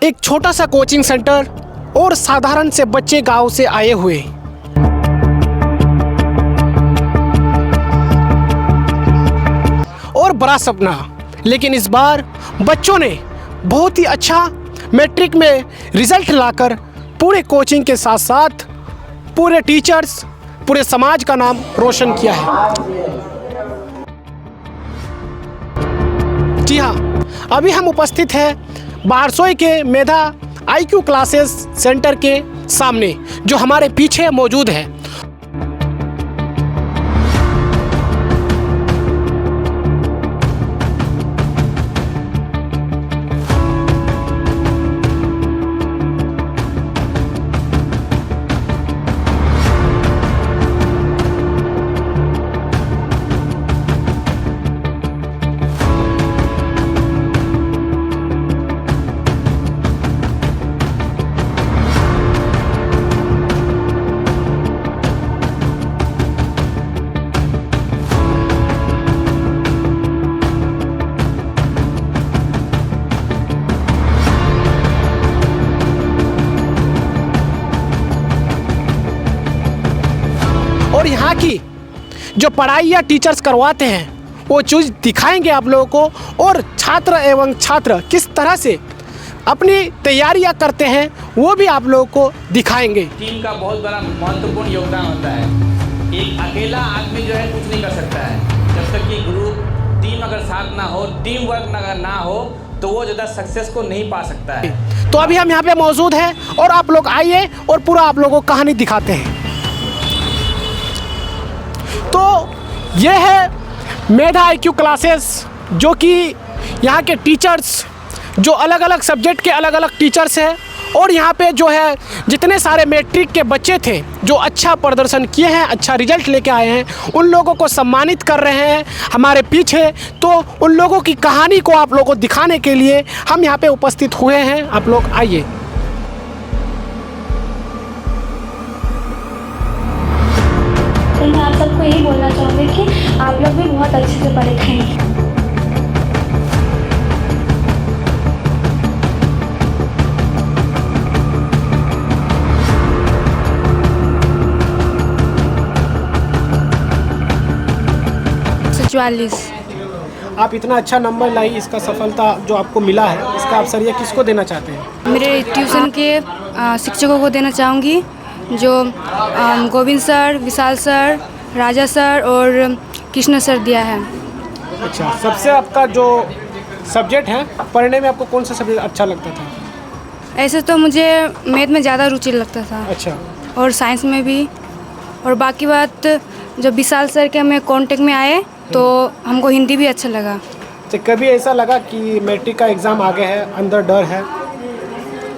एक छोटा सा कोचिंग सेंटर और साधारण से बच्चे गांव से आए हुए। और बड़ा सपना, लेकिन इस बार बच्चों ने बहुत ही अच्छा मैट्रिक में रिजल्ट लाकर पूरे कोचिंग के साथ साथ पूरे टीचर्स, पूरे समाज का नाम रोशन किया है। जी हाँ, अभी हम उपस्थित हैं बारसोई के मेधा IQ क्लासेस सेंटर के सामने, जो हमारे पीछे मौजूद है। और यहाँ की जो पढ़ाई या टीचर्स करवाते हैं वो चीज़ दिखाएंगे आप लोगों को, और छात्र एवं छात्र किस तरह से अपनी तैयारियाँ करते हैं वो भी आप लोगों को दिखाएंगे। टीम का बहुत बड़ा महत्वपूर्ण योगदान होता है। एक अकेला आदमी जो है कुछ नहीं कर सकता है। जब तक कि ग्रुप टीम अगर साथ ना हो, टीम वर्क अगर ना हो, तो वो ज़्यादा सक्सेस को नहीं पा सकता है। तो अभी हम यहाँ पे मौजूद हैं और आप लोग आइए और पूरा आप लोगों को कहानी दिखाते हैं। तो ये है मेधा IQ क्लासेस, जो कि यहाँ के टीचर्स, जो अलग अलग सब्जेक्ट के अलग अलग टीचर्स हैं, और यहाँ पे जो है जितने सारे मैट्रिक के बच्चे थे जो अच्छा प्रदर्शन किए हैं, अच्छा रिजल्ट लेके आए हैं, उन लोगों को सम्मानित कर रहे हैं हमारे पीछे। तो उन लोगों की कहानी को आप लोगों को दिखाने के लिए हम यहाँ पे उपस्थित हुए हैं। आप लोग आइए। तो मैं आप सबको यही बोलना चाहूँगी कि आप लोग भी बहुत अच्छे से पढ़े लिखें। आप इतना अच्छा नंबर लाई, इसका सफलता जो आपको मिला है, इसका आप श्रेय किसको देना चाहते हैं? मेरे ट्यूशन के शिक्षकों को देना चाहूँगी, जो गोविंद सर, विशाल सर, राजा सर और कृष्ण सर दिया है। अच्छा, सबसे आपका जो सब्जेक्ट है पढ़ने में, आपको कौन सा सब्जेक्ट अच्छा लगता था? ऐसे तो मुझे मैथ में ज़्यादा रुचि लगता था। अच्छा। और साइंस में भी। और बाकी बात, जब विशाल सर के हमें कांटेक्ट में आए तो हमको हिंदी भी अच्छा लगा। तो कभी ऐसा लगा कि मैट्रिक का एग्ज़ाम आगे है, अंदर डर है,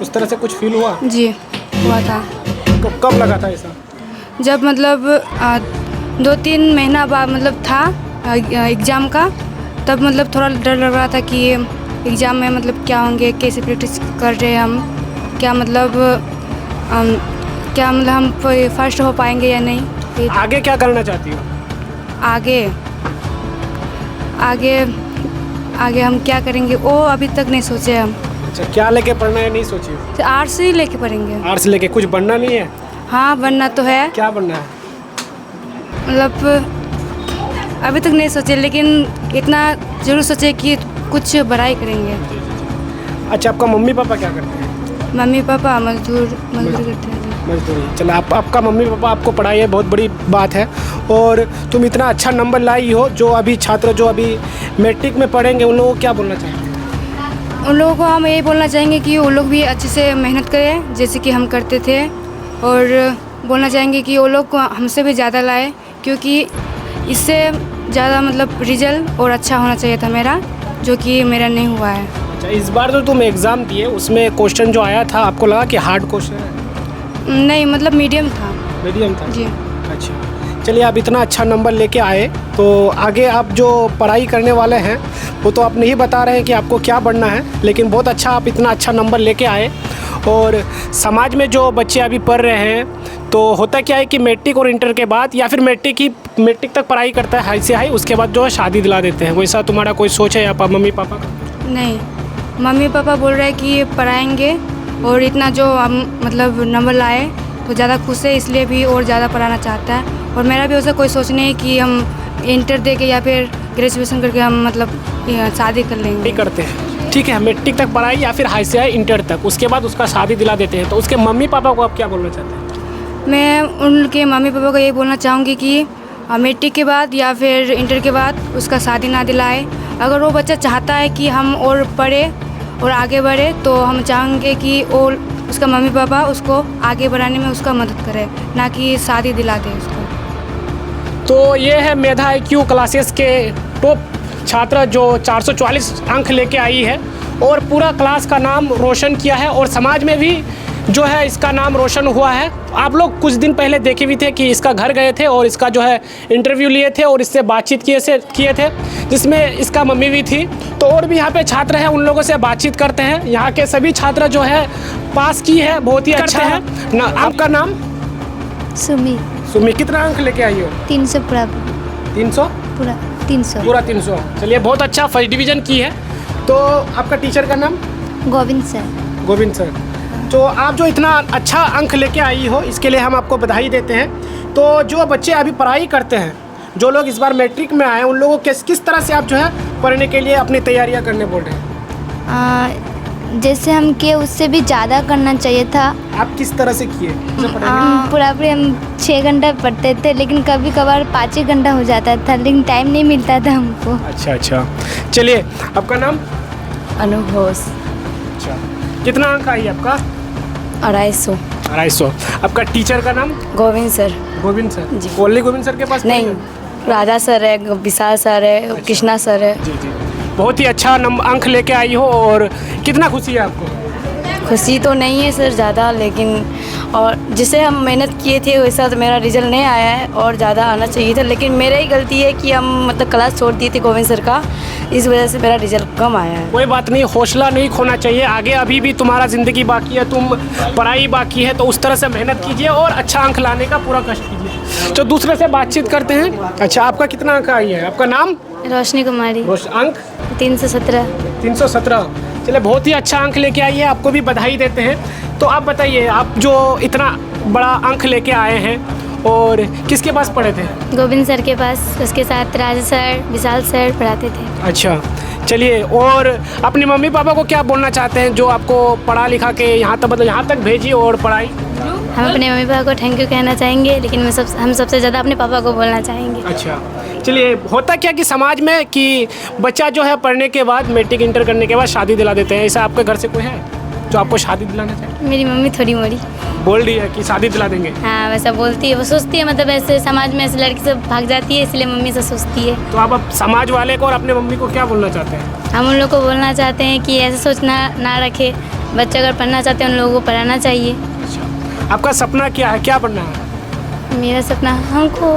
उस तरह से कुछ फील हुआ? जी, हुआ था। तो कब लगा था ऐसा? जब मतलब 2-3 महीना बाद मतलब था एग्ज़ाम का, तब मतलब थोड़ा डर लग रहा था कि एग्ज़ाम में मतलब क्या होंगे, कैसे प्रैक्टिस कर रहे हैं हम, क्या मतलब हम फर्स्ट हो पाएंगे या नहीं। आगे क्या करना चाहती हो? आगे हम क्या करेंगे वो अभी तक नहीं सोचे हम। अच्छा, क्या लेके पढ़ना है नहीं सोची हो? तो आर्ट्स ही लेके पढ़ेंगे। आर्ट्स लेके कुछ बनना नहीं है? हाँ, बनना तो है। क्या बनना है? मतलब अभी तक नहीं सोचे, लेकिन इतना जरूर सोचे कि कुछ बड़ा ही करेंगे। अच्छा, आपका मम्मी पापा क्या करते हैं? मम्मी पापा मजदूर करते हैं। मजदूरी। चलो, आपका मम्मी पापा आपको पढ़ाई है, बहुत बड़ी बात है। और तुम इतना अच्छा नंबर लाई हो, जो अभी छात्र जो अभी मैट्रिक में पढ़ेंगे उन लोगों को क्या बोलना चाहेंगे? उन लोगों को हम यही बोलना चाहेंगे कि वो लोग भी अच्छे से मेहनत करें, जैसे कि हम करते थे। और बोलना चाहेंगे कि वो लोग हमसे भी ज़्यादा लाए, क्योंकि इससे ज़्यादा मतलब रिजल्ट और अच्छा होना चाहिए था मेरा, जो कि मेरा नहीं हुआ है। अच्छा, इस बार जो तुम एग्ज़ाम दिए उसमें क्वेश्चन जो आया था, आपको लगा कि हार्ड क्वेश्चन है? नहीं, मतलब मीडियम था। मीडियम था जी। अच्छा, चलिए, आप इतना अच्छा नंबर लेके आए, तो आगे आप जो पढ़ाई करने वाले हैं वो तो आप नहीं बता रहे हैं कि आपको क्या बनना है, लेकिन बहुत अच्छा आप इतना अच्छा नंबर लेके आए। और समाज में जो बच्चे अभी पढ़ रहे हैं, तो होता क्या है कि मैट्रिक और इंटर के बाद, या फिर मैट्रिक तक पढ़ाई करता है हाई से हाई, उसके बाद जो है शादी दिला देते हैं। वैसा तुम्हारा कोई सोच है या मम्मी पापा का? नहीं। मम्मी पापा बोल रहे हैं कि पढ़ाएंगे और इतना जो हम मतलब नंबर लाए तो ज़्यादा खुश है, इसलिए भी और ज़्यादा पढ़ाना चाहता है। और मेरा भी वैसा कोई सोच नहीं है कि हम इंटर दे के या फिर ग्रेजुएशन करके हम मतलब शादी कर लेंगे। नहीं करते हैं, ठीक है, मैट्रिक तक पढ़ाई या फिर हाई से हाई इंटर तक, उसके बाद उसका शादी दिला देते हैं। तो उसके मम्मी पापा को आप क्या बोलना चाहते हैं? मैं उनके मम्मी पापा को यही बोलना चाहूँगी कि मैट्रिक के बाद या फिर इंटर के बाद उसका शादी ना दिलाए। अगर वो बच्चा चाहता है कि हम और पढ़े और आगे बढ़े तो हम चाहेंगे कि वो उसका मम्मी पापा उसको आगे बढ़ाने में उसका मदद करे, ना कि शादी दिला दे उसको। तो ये है मेधा IQ क्लासेस के टॉप छात्र जो 444 अंक लेके आई है और पूरा क्लास का नाम रोशन किया है और समाज में भी जो है इसका नाम रोशन हुआ है। आप लोग कुछ दिन पहले देखे भी थे कि इसका घर गए थे और इसका जो है इंटरव्यू लिए थे और इससे बातचीत किए थे, जिसमें इसका मम्मी भी थी। तो और भी यहाँ पे छात्र हैं, उन लोगों से बातचीत करते हैं। यहाँ के सभी छात्र जो है पास की है, बहुत ही अच्छा है ना। आपका नाम? सुमी। सुमी, कितना अंक लेके आई हो? 300 पूरा। 300 पूरा 300 पूरा 300। चलिए, बहुत अच्छा, फर्स्ट डिवीज़न की है। तो आपका टीचर का नाम? गोविंद सर। गोविंद सर। तो आप जो इतना अच्छा अंक लेके आई हो इसके लिए हम आपको बधाई देते हैं। तो जो बच्चे अभी पढ़ाई करते हैं, जो लोग इस बार मैट्रिक में आए, उन लोगों को किस तरह से आप जो है पढ़ने के लिए अपनी तैयारियां करने बोल रहे हैं? जैसे हम किए उससे भी ज़्यादा करना चाहिए था। आप किस तरह से किए? पूरा हम 6 घंटा पढ़ते थे, लेकिन कभी कभार 5 घंटा हो जाता था, लेकिन टाइम नहीं मिलता था हमको। अच्छा। चलिए, आपका नाम? अनुभोस। अच्छा, कितना अंक आई आपका? 250। आपका टीचर का नाम? गोविंद सर। गोविंद सर जी। ओनली गोविंद सर के पास नहीं, राजा सर है, विशाल सर है, कृष्णा सर है। जी। बहुत ही अच्छा अंक लेके आई हो और कितना खुशी है आपको? खुशी तो नहीं है सर ज़्यादा, लेकिन और जिसे हम मेहनत किए थे वैसा तो मेरा रिजल्ट नहीं आया है और ज़्यादा आना चाहिए था, लेकिन मेरा ही गलती है कि हम मतलब क्लास छोड़ दिए थे गोविंद सर का, इस वजह से मेरा रिजल्ट कम आया है। कोई बात नहीं, हौसला नहीं खोना चाहिए। आगे अभी भी तुम्हारा ज़िंदगी बाकी है, तुम पढ़ाई बाकी है, तो उस तरह से मेहनत कीजिए और अच्छा अंक लाने का पूरा कष्ट कीजिए। तो दूसरे से बातचीत करते हैं। अच्छा, आपका कितना अंक आई है? आपका नाम? रोशनी कुमारी। अंक? 317। 317। चलिए, बहुत ही अच्छा अंक लेके आई है, आपको भी बधाई देते हैं। तो आप बताइए, आप जो इतना बड़ा अंक लेके आए हैं और किसके पास पढ़े थे? गोविंद सर के पास, उसके साथ राजा सर, विशाल सर पढ़ाते थे। अच्छा, चलिए, और अपने मम्मी पापा को क्या बोलना चाहते हैं जो आपको पढ़ा लिखा के यहाँ तक, मतलब यहाँ तक भेजी और पढ़ाई? हम अपने मम्मी पापा को थैंक यू कहना चाहेंगे, लेकिन हम सबसे ज़्यादा अपने पापा को बोलना चाहेंगे। अच्छा, चलिए, होता क्या कि समाज में कि बच्चा जो है पढ़ने के बाद, मैट्रिक इंटर करने के बाद शादी दिला देते हैं। ऐसा आपके घर से कोई है जो आपको शादी दिलाना चाहे? मेरी मम्मी थोड़ी मोड़ी बोल रही है कि शादी दिला देंगे। हाँ, वैसा बोलती है, वो सोचती है, मतलब ऐसे समाज में ऐसे लड़की सब भाग जाती है, इसलिए मम्मी से सोचती है। तो आप अब समाज वाले को और अपने मम्मी को क्या बोलना चाहते हैं? हम उन लोग को बोलना चाहते हैं कि ऐसे सोचना ना रखे, बच्चे अगर पढ़ना चाहते हैं उन लोगों को पढ़ाना चाहिए। अच्छा, आपका सपना क्या है, क्या बनना है? मेरा सपना हमको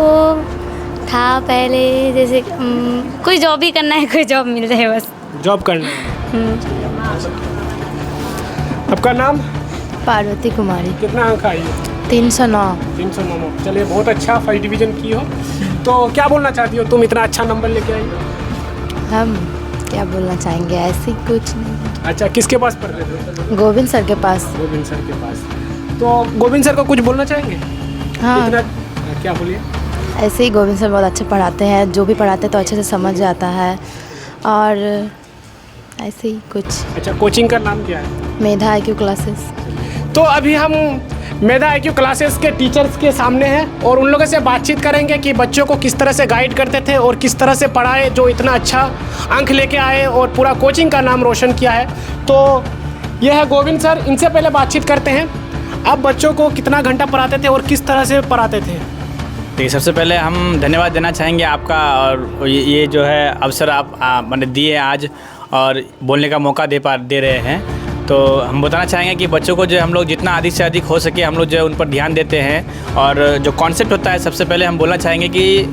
था पहले जैसे कोई जॉब ही करना है, कोई जॉब मिल जाए बस। जॉब करना है। आपका नाम? पार्वती कुमारी। कितना अंक आई है? 309। 309। चलिए, बहुत अच्छा, फर्स्ट डिवीज़न की हो। तो क्या बोलना चाहती हो, तुम इतना अच्छा नंबर लेके आई हो? हम क्या बोलना चाहेंगे, ऐसे कुछ नहीं। अच्छा, किसके पास पढ़ रहे थे? गोविंद सर के पास। गोविंद सर के पास। तो गोविंद सर को कुछ बोलना चाहेंगे? हाँ, क्या बोलिए? ऐसे ही गोविंद सर बहुत अच्छे पढ़ाते हैं, जो भी पढ़ाते हैं तो अच्छे से समझ आता है, और ऐसे ही कुछ। अच्छा, कोचिंग का नाम क्या है? मेधा IQ क्लासेस। तो अभी हम मेधा IQ क्लासेस के टीचर्स के सामने हैं और उन लोगों से बातचीत करेंगे कि बच्चों को किस तरह से गाइड करते थे और किस तरह से पढ़ाए, जो इतना अच्छा अंक लेके आए और पूरा कोचिंग का नाम रोशन किया है। तो यह है गोविंद सर, इनसे पहले बातचीत करते हैं। आप बच्चों को कितना घंटा पढ़ाते थे और किस तरह से पढ़ाते थे? देखिए, सबसे पहले हम धन्यवाद देना चाहेंगे आपका, और ये जो है अवसर आप मैंने दिए आज और बोलने का मौका दे रहे हैं। तो हम बताना चाहेंगे कि बच्चों को जो हम लोग जितना अधिक से अधिक हो सके हम लोग जो है उन पर ध्यान देते हैं, और जो कॉन्सेप्ट होता है, सबसे पहले हम बोलना चाहेंगे कि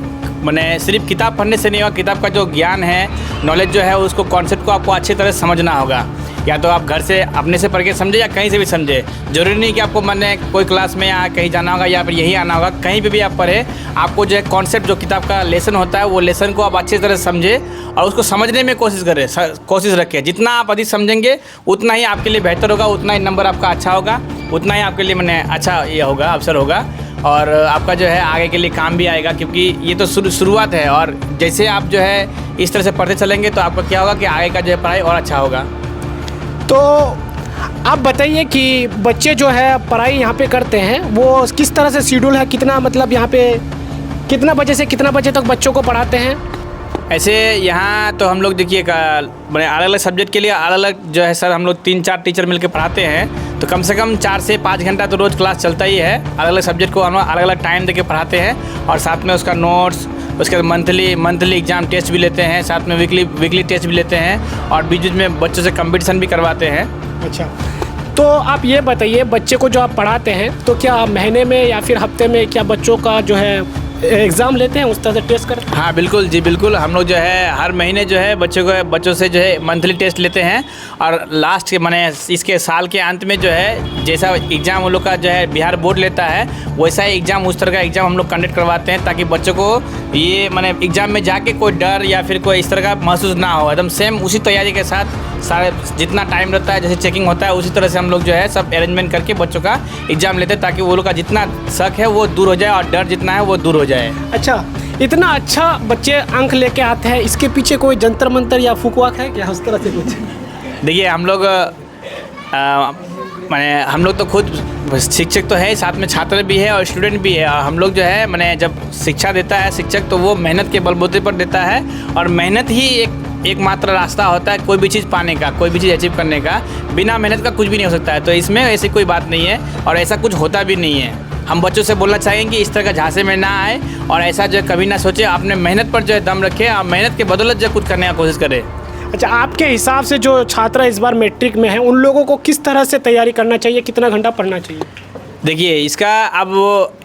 मैंने सिर्फ किताब पढ़ने से नहीं होगा, किताब का जो ज्ञान है, नॉलेज जो है, उसको कॉन्सेप्ट को आपको अच्छी तरह समझना होगा। या तो आप घर से अपने से पढ़ के समझे या कहीं से भी समझे। ज़रूरी नहीं कि आपको मैंने कोई क्लास में या कहीं जाना होगा या फिर यहीं आना होगा, कहीं पे भी आप पढ़े, आपको जो है कॉन्सेप्ट जो किताब का लेसन होता है वो लेसन को आप अच्छी तरह से समझे और उसको समझने में कोशिश रखें। जितना आप अधिक समझेंगे उतना ही आपके लिए बेहतर होगा, उतना ही नंबर आपका अच्छा होगा, उतना ही आपके लिए मैंने अच्छा ये होगा, अवसर होगा और आपका जो है आगे के लिए काम भी आएगा, क्योंकि ये तो शुरुआत है। और जैसे आप जो है इस तरह से पढ़ते चलेंगे तो आपका क्या होगा कि आगे का जो है पढ़ाई और अच्छा होगा। तो आप बताइए कि बच्चे जो है पढ़ाई यहाँ पे करते हैं वो किस तरह से शेड्यूल है, कितना मतलब यहाँ पे कितना बजे से कितना बजे तक बच्चों को पढ़ाते हैं? ऐसे यहाँ तो हम लोग देखिए अलग अलग सब्जेक्ट के लिए अलग अलग जो है सर हम लोग 3-4 टीचर मिलकर पढ़ाते हैं, तो कम से कम 4 से 5 घंटा तो रोज़ क्लास चलता ही है। अलग अलग सब्जेक्ट को हम अलग अलग टाइम देके पढ़ाते हैं और साथ में उसका नोट्स, उसके बाद मंथली एग्ज़ाम टेस्ट भी लेते हैं, साथ में वीकली टेस्ट भी लेते हैं और बीच में बच्चों से कंपटीशन भी करवाते हैं। अच्छा, तो आप ये बताइए बच्चे को जो आप पढ़ाते हैं तो क्या महीने में या फिर हफ्ते में क्या बच्चों का जो है एग्ज़ाम लेते हैं, उस तरह से टेस्ट करते हैं? हाँ बिल्कुल जी, बिल्कुल। हम लोग जो है हर महीने जो है बच्चों से जो है मंथली टेस्ट लेते हैं और लास्ट के माने इसके साल के अंत में जो है जैसा एग्ज़ाम उन लोग का जो है बिहार बोर्ड लेता है वैसा ही एग्ज़ाम, उस तरह का एग्ज़ाम हम लोग कंडक्ट करवाते हैं ताकि बच्चों को ये माने एग्ज़ाम में जाके कोई डर या फिर कोई इस तरह का महसूस ना हो। एकदम सेम उसी तैयारी के साथ सारे जितना टाइम रहता है, जैसे चेकिंग होता है उसी तरह से हम लोग जो है सब अरेंजमेंट करके बच्चों का एग्ज़ाम लेते हैं ताकि वो लोग का जितना शक है वो दूर हो जाए और डर जितना है वो दूर हो जाए। अच्छा, इतना अच्छा बच्चे अंक लेके आते हैं, इसके पीछे कोई जंतर मंतर या फुकवाक है क्या, उस तरह से कुछ? देखिए हम लोग माने हम लोग तो खुद शिक्षक तो है, साथ में छात्र भी है और स्टूडेंट भी है। हम लोग जो है माने जब शिक्षा देता है शिक्षक तो वो मेहनत के बलबूते पर देता है और मेहनत ही एकमात्र रास्ता होता है कोई भी चीज़ पाने का, कोई भी चीज़ अचीव करने का। बिना मेहनत का कुछ भी नहीं हो सकता है, तो इसमें ऐसी कोई बात नहीं है और ऐसा कुछ होता भी नहीं है। हम बच्चों से बोलना चाहेंगे कि इस तरह का झांसे में ना आए और ऐसा जो कभी ना सोचे, अपने मेहनत पर जो है दम रखे और मेहनत के बदौलत जो कुछ करने की कोशिश करे। अच्छा, आपके हिसाब से जो छात्र इस बार मैट्रिक में हैं उन लोगों को किस तरह से तैयारी करना चाहिए, कितना घंटा पढ़ना चाहिए? देखिए इसका अब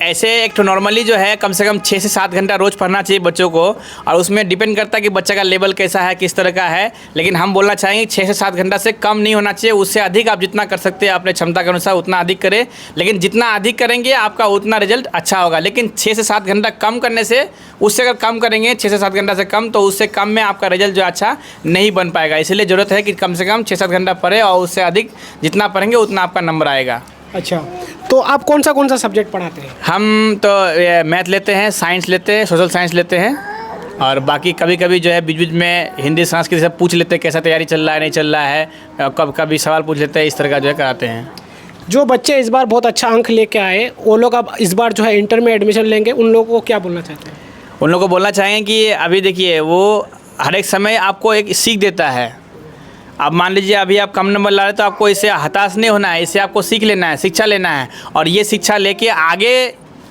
ऐसे एक तो नॉर्मली जो है कम से कम 6 से 7 घंटा रोज़ पढ़ना चाहिए बच्चों को और उसमें डिपेंड करता है कि बच्चे का लेवल कैसा है, किस तरह का है। लेकिन हम बोलना चाहेंगे 6 से 7 घंटा से कम नहीं होना चाहिए, उससे अधिक आप जितना कर सकते हैं अपने क्षमता के अनुसार उतना अधिक करें। लेकिन जितना अधिक करेंगे आपका उतना रिजल्ट अच्छा होगा। लेकिन 6 से 7 घंटा कम करने से, उससे अगर कम करेंगे 6 से 7 घंटा से कम, तो उससे कम में आपका रिजल्ट जो अच्छा नहीं बन पाएगा। इसलिए ज़रूरत है कि कम से कम 6-7 घंटा पढ़े और उससे अधिक जितना पढ़ेंगे उतना आपका नंबर आएगा। अच्छा, तो आप कौन सा सब्जेक्ट पढ़ाते हैं? हम तो मैथ लेते हैं, साइंस लेते हैं, सोशल साइंस लेते हैं और बाकी कभी कभी जो है बीच बीच में हिंदी संस्कृत से पूछ लेते हैं कैसा तैयारी चल रहा है, नहीं चल रहा है, कभी सवाल पूछ लेते हैं, इस तरह का जो है कराते हैं। जो बच्चे इस बार बहुत अच्छा अंक लेके आए वो लोग अब इस बार जो है इंटर में एडमिशन लेंगे, उन लोगों को क्या बोलना चाहते हैं? उन लोगों को बोलना चाहेंगे कि अभी देखिए वो हर एक समय आपको एक सीख देता है। अब मान लीजिए अभी आप कम नंबर ला रहे तो आपको इससे हताश नहीं होना है, इससे आपको सीख लेना है, शिक्षा लेना है और ये शिक्षा लेके आगे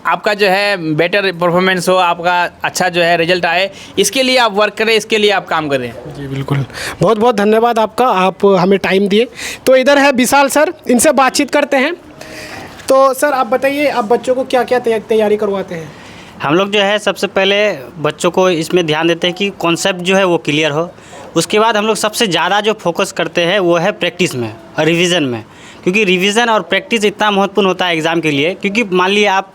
आपका जो है बेटर परफॉर्मेंस हो, आपका अच्छा जो है रिजल्ट आए, इसके लिए आप वर्क करें, इसके लिए आप काम करें। जी बिल्कुल, बहुत बहुत धन्यवाद आपका, आप हमें टाइम दिए। तो इधर है विशाल सर, इनसे बातचीत करते हैं। तो सर आप बताइए, आप बच्चों को क्या क्या तैयारी करवाते हैं? हम लोग जो है सबसे पहले बच्चों को इसमें ध्यान देते हैं कि कॉन्सेप्ट जो है वो क्लियर हो। उसके बाद हम लोग सबसे ज़्यादा जो फोकस करते हैं वो है प्रैक्टिस में और रिवीजन में, क्योंकि रिवीजन और प्रैक्टिस इतना महत्वपूर्ण होता है एग्ज़ाम के लिए। क्योंकि मान लिए आप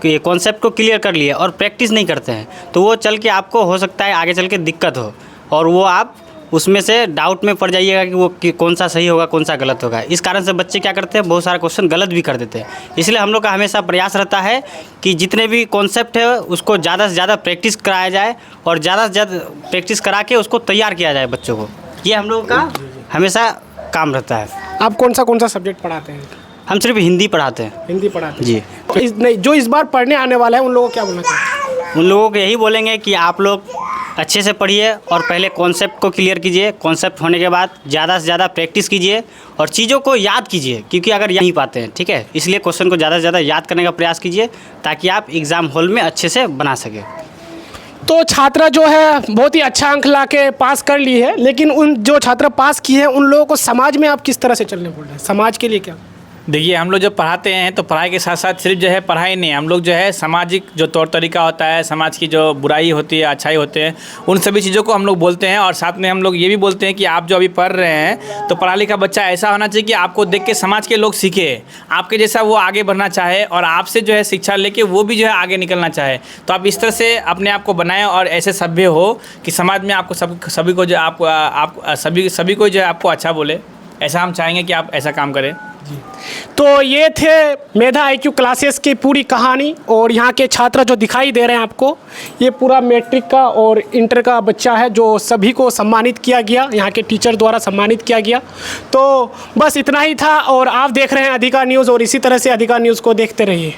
ये कॉन्सेप्ट को क्लियर कर लिए और प्रैक्टिस नहीं करते हैं तो वो चल के आपको हो सकता है आगे चल के दिक्कत हो और वो आप उसमें से डाउट में पड़ जाइएगा कि वो कौन सा सही होगा कौन सा गलत होगा। इस कारण से बच्चे क्या करते हैं, बहुत सारा क्वेश्चन गलत भी कर देते हैं। इसलिए हम लोग का हमेशा प्रयास रहता है कि जितने भी कॉन्सेप्ट है उसको ज़्यादा से ज़्यादा प्रैक्टिस कराया जाए और ज़्यादा से ज़्यादा प्रैक्टिस करा के उसको तैयार किया जाए बच्चों को। ये हम लोगों का हमेशा काम रहता है। आप कौन सा सब्जेक्ट पढ़ाते हैं? हम सिर्फ हिंदी पढ़ाते हैं। हिंदी पढ़ाते हैं जी। नहीं, जो इस बार पढ़ने आने वाला है उन लोगों को क्या बोलना चाहिए? उन लोगों को यही बोलेंगे कि आप लोग अच्छे से पढ़िए और पहले कॉन्सेप्ट को क्लियर कीजिए। कॉन्सेप्ट होने के बाद ज़्यादा से ज़्यादा प्रैक्टिस कीजिए और चीज़ों को याद कीजिए, क्योंकि अगर नहीं पाते हैं, ठीक है, इसलिए क्वेश्चन को ज़्यादा से ज़्यादा याद करने का प्रयास कीजिए ताकि आप एग्ज़ाम हॉल में अच्छे से बना सकें। तो छात्र जो है बहुत ही अच्छा अंक ला के पास कर ली है, लेकिन उन जो छात्र पास किए हैं उन लोगों को समाज में आप किस तरह से चलने बोल रहे हैं? समाज के लिए क्या? देखिए, हम लोग जब पढ़ाते हैं तो पढ़ाई के साथ साथ सिर्फ जो है पढ़ाई नहीं, हम लोग जो है सामाजिक जो तौर तरीका होता है, समाज की जो बुराई होती है, अच्छाई होते हैं, उन सभी चीज़ों को हम लोग बोलते हैं। और साथ में हम लोग ये भी बोलते हैं कि आप जो अभी पढ़ रहे हैं तो पढ़ा लिखा बच्चा ऐसा होना चाहिए कि आपको देख के समाज के लोग सीखे, आपके जैसा वो आगे बढ़ना चाहे और आपसे जो है शिक्षा लेके वो भी जो है आगे निकलना चाहे। तो आप इस तरह से अपने आप को बनाएं और ऐसे सभ्य हो कि समाज में आपको सभी को जो आप सभी को जो है आपको अच्छा बोले। ऐसा हम चाहेंगे कि आप ऐसा काम करें। तो ये थे मेधा IQ क्लासेस की पूरी कहानी। और यहाँ के छात्र जो दिखाई दे रहे हैं आपको, ये पूरा मैट्रिक का और इंटर का बच्चा है जो सभी को सम्मानित किया गया, यहाँ के टीचर द्वारा सम्मानित किया गया। तो बस इतना ही था और आप देख रहे हैं अधिकार न्यूज़ और इसी तरह से अधिकार न्यूज़ को देखते रहिए।